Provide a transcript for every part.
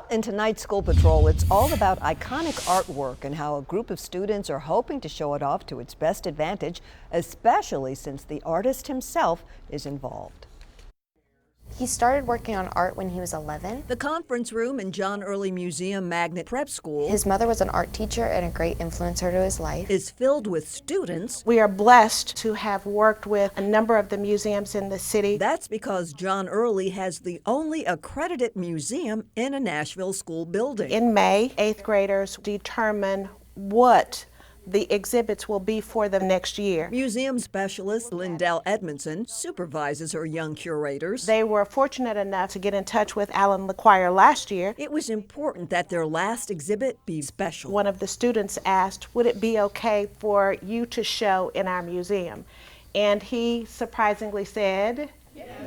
Well, in tonight's School Patrol, it's all about iconic artwork and how a group of students are hoping to show it off to its best advantage, especially since the artist himself is involved. He started working on art when he was 11. The conference room in John Early Museum Magnet Prep School, His mother was an art teacher and a great influencer to his life, is filled with students. We are blessed to have worked with a number of the museums in the city. That's because John Early has the only accredited museum in a Nashville school building. In May, 8th graders determine what the exhibits will be for the next year. Museum specialist Lindell Edmondson supervises her young curators. They were fortunate enough to get in touch with Alan LaQuire last year. It was important that their last exhibit be special. One of the students asked, would it be okay for you to show in our museum? And he surprisingly said,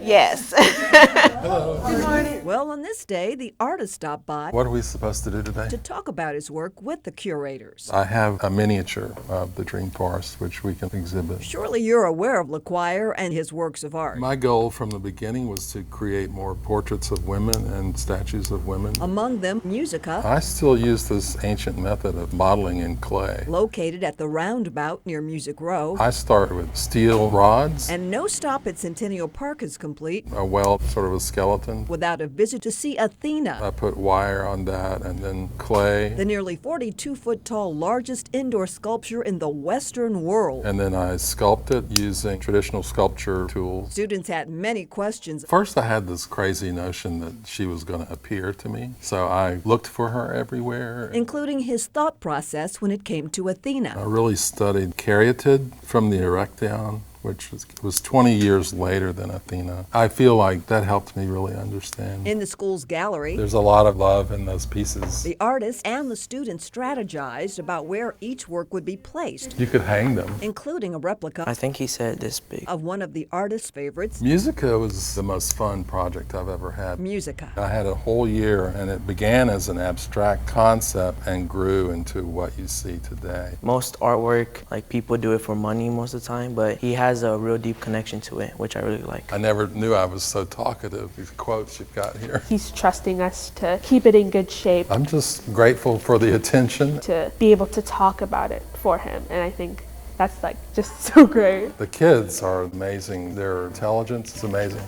yes. Hello. Good morning. Well, on this day, the artist stopped by What are we supposed to do today? to talk about his work with the curators. I have a miniature of the Dream Forest, which we can exhibit. Surely you're aware of LaQuire and his works of art. My goal from the beginning was to create more portraits of women and statues of women. Among them, Musica, I still use this ancient method of modeling in clay. located at the roundabout near Music Row, I start with steel rods, and no stop at Centennial Park is complete a well, sort of a skeleton. without a visit to see Athena, I put wire on that and then clay, the nearly 42-foot tall largest indoor sculpture in the Western world. and then I sculpt it using traditional sculpture tools. Students had many questions. First, I had this crazy notion that she was going to appear to me, so I looked for her everywhere. Including his thought process when it came to I Athena. really studied caryatid from the erectile, which was 20 years later than Athena. I feel like that helped me really understand. In the school's gallery, There's a lot of love in those pieces. the artist and the students strategized about where each work would be placed, You could hang them. including a replica I think he said this big. of one of the artist's favorites, Musica was the most fun project I've ever had. Musica. I had a whole year, and it began as an abstract concept and grew into what you see today. Most artwork, like people do it for money most of the time, but he has a real deep connection to it, which I really like. I never knew I was so talkative. These quotes you've got here. He's trusting us to keep it in good shape, I'm just grateful for the attention. to be able to talk about it for him, and I think that's like just so great. The kids are amazing. Their intelligence is amazing.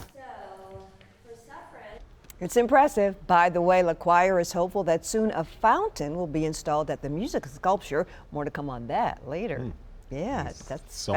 It's impressive. By the way, LaQuire is hopeful that soon a fountain will be installed at the music sculpture. More to come on that later. Yeah, that's